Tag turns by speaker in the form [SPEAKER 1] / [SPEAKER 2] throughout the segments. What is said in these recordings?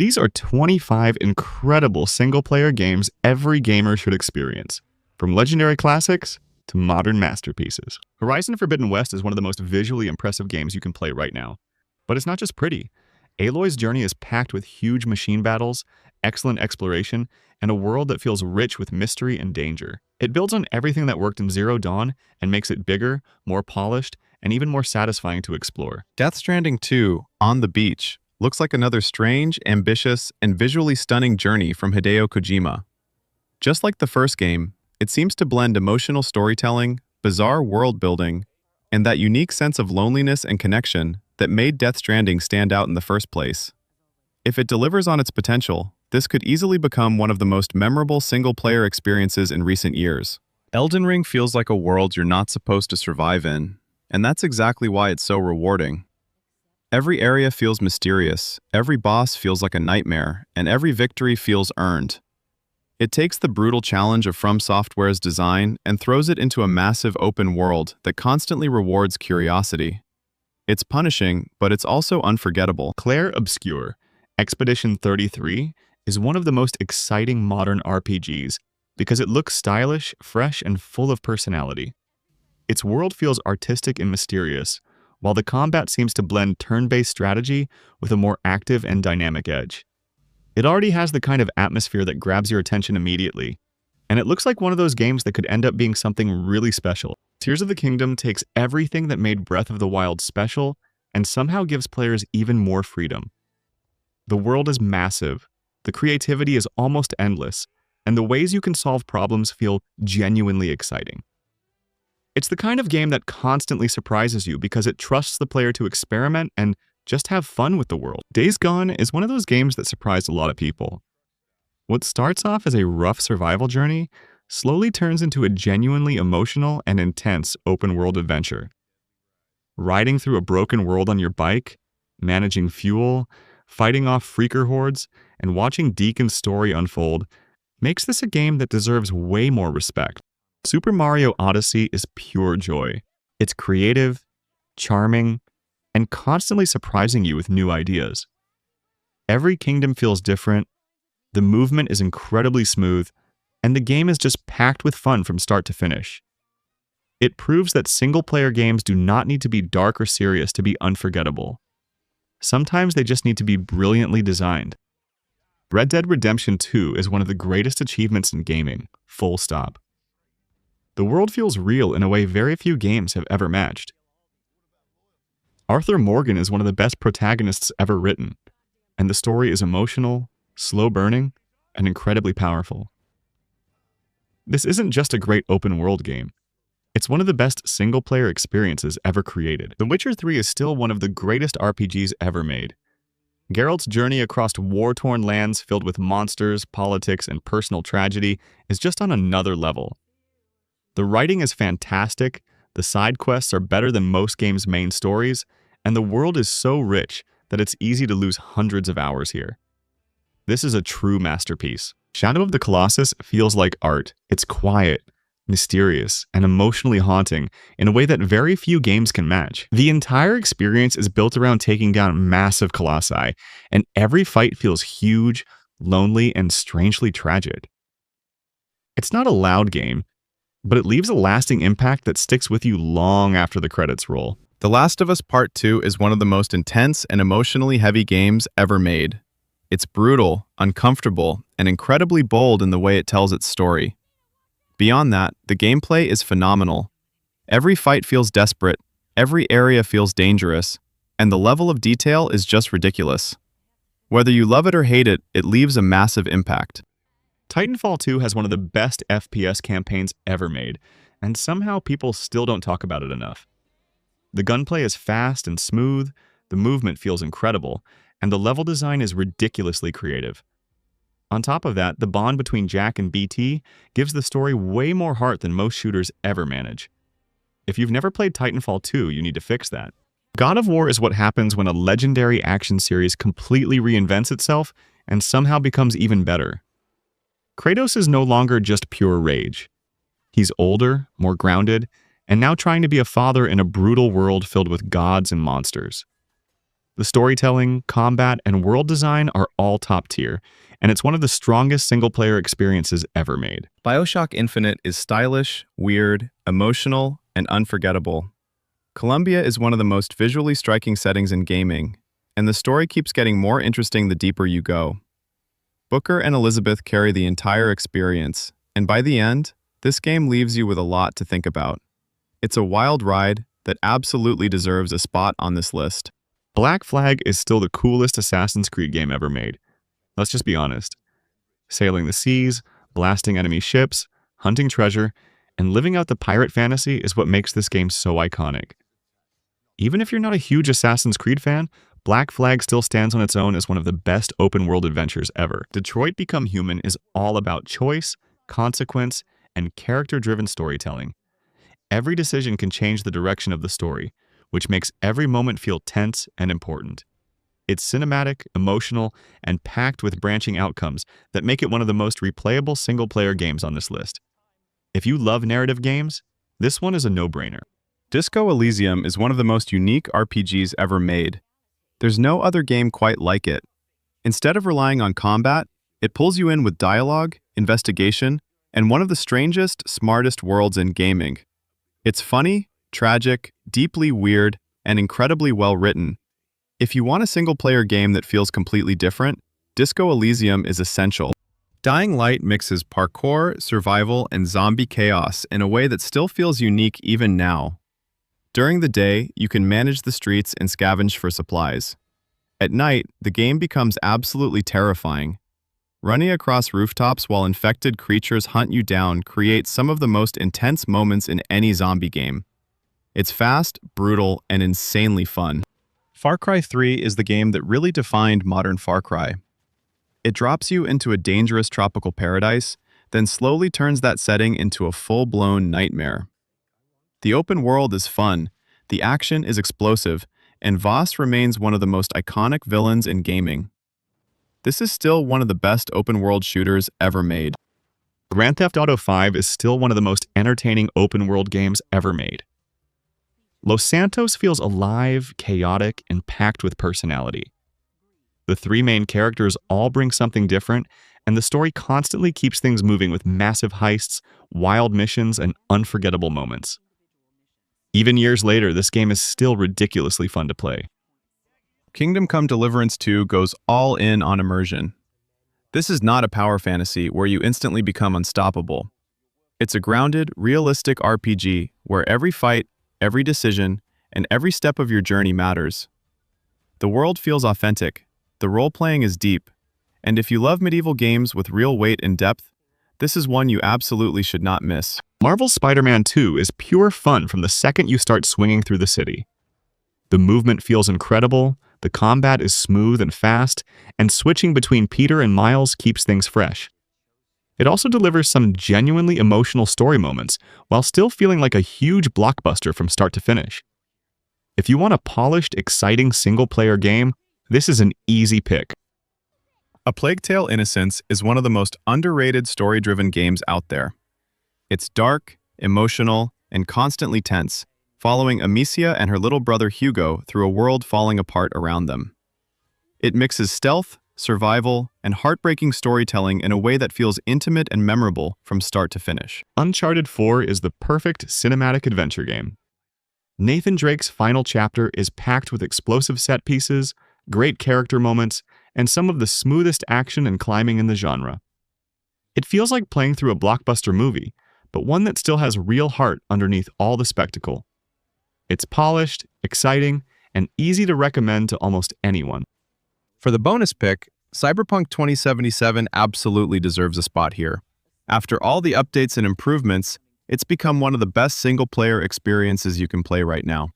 [SPEAKER 1] These are 25 incredible single-player games every gamer should experience, from legendary classics to modern masterpieces. Horizon Forbidden West is one of the most visually impressive games you can play right now. But it's not just pretty. Aloy's journey is packed with huge machine battles, excellent exploration, and a world that feels rich with mystery and danger. It builds on everything that worked in Zero Dawn and makes it bigger, more polished, and even more satisfying to explore.
[SPEAKER 2] Death Stranding 2, On the Beach, looks like another strange, ambitious, and visually stunning journey from Hideo Kojima. Just like the first game, it seems to blend emotional storytelling, bizarre world building, and that unique sense of loneliness and connection that made Death Stranding stand out in the first place. If it delivers on its potential, this could easily become one of the most memorable single-player experiences in recent years. Elden Ring feels like a world you're not supposed to survive in, and that's exactly why it's so rewarding. Every area feels mysterious, every boss feels like a nightmare, and every victory feels earned. It takes the brutal challenge of From Software's design and throws it into a massive open world that constantly rewards curiosity. It's punishing, but it's also unforgettable.
[SPEAKER 1] Clair Obscur, Expedition 33, is one of the most exciting modern RPGs because it looks stylish, fresh, and full of personality. Its world feels artistic and mysterious, while the combat seems to blend turn-based strategy with a more active and dynamic edge. It already has the kind of atmosphere that grabs your attention immediately, and it looks like one of those games that could end up being something really special. Tears of the Kingdom takes everything that made Breath of the Wild special and somehow gives players even more freedom. The world is massive, the creativity is almost endless, and the ways you can solve problems feel genuinely exciting. It's the kind of game that constantly surprises you because it trusts the player to experiment and just have fun with the world. Days Gone is one of those games that surprised a lot of people. What starts off as a rough survival journey slowly turns into a genuinely emotional and intense open-world adventure. Riding through a broken world on your bike, managing fuel, fighting off freaker hordes, and watching Deacon's story unfold makes this a game that deserves way more respect. Super Mario Odyssey is pure joy. It's creative, charming, and constantly surprising you with new ideas. Every kingdom feels different, the movement is incredibly smooth, and the game is just packed with fun from start to finish. It proves that single-player games do not need to be dark or serious to be unforgettable. Sometimes they just need to be brilliantly designed. Red Dead Redemption 2 is one of the greatest achievements in gaming, full stop. The world feels real in a way very few games have ever matched. Arthur Morgan is one of the best protagonists ever written, and the story is emotional, slow-burning, and incredibly powerful. This isn't just a great open-world game. It's one of the best single-player experiences ever created. The Witcher 3 is still one of the greatest RPGs ever made. Geralt's journey across war-torn lands filled with monsters, politics, and personal tragedy is just on another level. The writing is fantastic, the side quests are better than most games' main stories, and the world is so rich that it's easy to lose hundreds of hours here. This is a true masterpiece. Shadow of the Colossus feels like art. It's quiet, mysterious, and emotionally haunting in a way that very few games can match. The entire experience is built around taking down massive colossi, and every fight feels huge, lonely, and strangely tragic. It's not a loud game, but it leaves a lasting impact that sticks with you long after the credits roll.
[SPEAKER 2] The Last of Us Part 2 is one of the most intense and emotionally heavy games ever made. It's brutal, uncomfortable, and incredibly bold in the way it tells its story. Beyond that, the gameplay is phenomenal. Every fight feels desperate, every area feels dangerous, and the level of detail is just ridiculous. Whether you love it or hate it, it leaves a massive impact.
[SPEAKER 1] Titanfall 2 has one of the best FPS campaigns ever made, and somehow people still don't talk about it enough. The gunplay is fast and smooth, the movement feels incredible, and the level design is ridiculously creative. On top of that, the bond between Jack and BT gives the story way more heart than most shooters ever manage. If you've never played Titanfall 2, you need to fix that. God of War is what happens when a legendary action series completely reinvents itself and somehow becomes even better. Kratos is no longer just pure rage. He's older, more grounded, and now trying to be a father in a brutal world filled with gods and monsters. The storytelling, combat, and world design are all top tier, and it's one of the strongest single-player experiences ever made.
[SPEAKER 2] BioShock Infinite is stylish, weird, emotional, and unforgettable. Columbia is one of the most visually striking settings in gaming, and the story keeps getting more interesting the deeper you go. Booker and Elizabeth carry the entire experience, and by the end, this game leaves you with a lot to think about. It's a wild ride that absolutely deserves a spot on this list.
[SPEAKER 1] Black Flag is still the coolest Assassin's Creed game ever made. Let's just be honest. Sailing the seas, blasting enemy ships, hunting treasure, and living out the pirate fantasy is what makes this game so iconic. Even if you're not a huge Assassin's Creed fan, Black Flag still stands on its own as one of the best open-world adventures ever. Detroit Become Human is all about choice, consequence, and character-driven storytelling. Every decision can change the direction of the story, which makes every moment feel tense and important. It's cinematic, emotional, and packed with branching outcomes that make it one of the most replayable single-player games on this list. If you love narrative games, this one is a no-brainer.
[SPEAKER 2] Disco Elysium is one of the most unique RPGs ever made. There's no other game quite like it. Instead of relying on combat, it pulls you in with dialogue, investigation, and one of the strangest, smartest worlds in gaming. It's funny, tragic, deeply weird, and incredibly well written. If you want a single-player game that feels completely different, Disco Elysium is essential. Dying Light mixes parkour, survival, and zombie chaos in a way that still feels unique even now. During the day, you can manage the streets and scavenge for supplies. At night, the game becomes absolutely terrifying. Running across rooftops while infected creatures hunt you down creates some of the most intense moments in any zombie game. It's fast, brutal, and insanely fun. Far Cry 3 is the game that really defined modern Far Cry. It drops you into a dangerous tropical paradise, then slowly turns that setting into a full-blown nightmare. The open world is fun, the action is explosive, and Voss remains one of the most iconic villains in gaming. This is still one of the best open-world shooters ever made.
[SPEAKER 1] Grand Theft Auto V is still one of the most entertaining open-world games ever made. Los Santos feels alive, chaotic, and packed with personality. The three main characters all bring something different, and the story constantly keeps things moving with massive heists, wild missions, and unforgettable moments. Even years later, this game is still ridiculously fun to play.
[SPEAKER 2] Kingdom Come Deliverance 2 goes all in on immersion. This is not a power fantasy where you instantly become unstoppable. It's a grounded, realistic RPG where every fight, every decision, and every step of your journey matters. The world feels authentic, the role-playing is deep, and if you love medieval games with real weight and depth, this is one you absolutely should not miss.
[SPEAKER 1] Marvel's Spider-Man 2 is pure fun from the second you start swinging through the city. The movement feels incredible, the combat is smooth and fast, and switching between Peter and Miles keeps things fresh. It also delivers some genuinely emotional story moments, while still feeling like a huge blockbuster from start to finish. If you want a polished, exciting single-player game, this is an easy pick.
[SPEAKER 2] A Plague Tale: Innocence is one of the most underrated story-driven games out there. It's dark, emotional, and constantly tense, following Amicia and her little brother Hugo through a world falling apart around them. It mixes stealth, survival, and heartbreaking storytelling in a way that feels intimate and memorable from start to finish.
[SPEAKER 1] Uncharted 4 is the perfect cinematic adventure game. Nathan Drake's final chapter is packed with explosive set pieces, great character moments, and some of the smoothest action and climbing in the genre. It feels like playing through a blockbuster movie, but one that still has real heart underneath all the spectacle. It's polished, exciting, and easy to recommend to almost anyone.
[SPEAKER 2] For the bonus pick, Cyberpunk 2077 absolutely deserves a spot here. After all the updates and improvements, it's become one of the best single-player experiences you can play right now.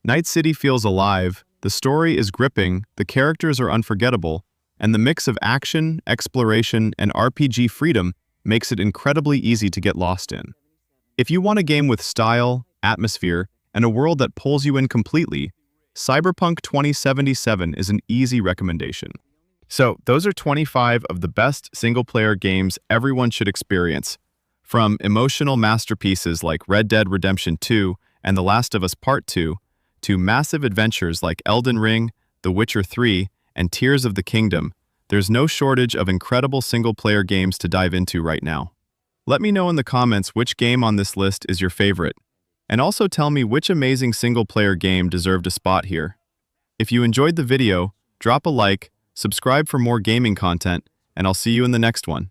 [SPEAKER 2] Night City feels alive, the story is gripping, the characters are unforgettable, and the mix of action, exploration, and RPG freedom makes it incredibly easy to get lost in. If you want a game with style, atmosphere, and a world that pulls you in completely, Cyberpunk 2077 is an easy recommendation. So, those are 25 of the best single-player games everyone should experience. From emotional masterpieces like Red Dead Redemption 2 and The Last of Us Part 2, to massive adventures like Elden Ring, The Witcher 3, and Tears of the Kingdom, there's no shortage of incredible single-player games to dive into right now. Let me know in the comments which game on this list is your favorite, and also tell me which amazing single-player game deserved a spot here. If you enjoyed the video, drop a like, subscribe for more gaming content, and I'll see you in the next one.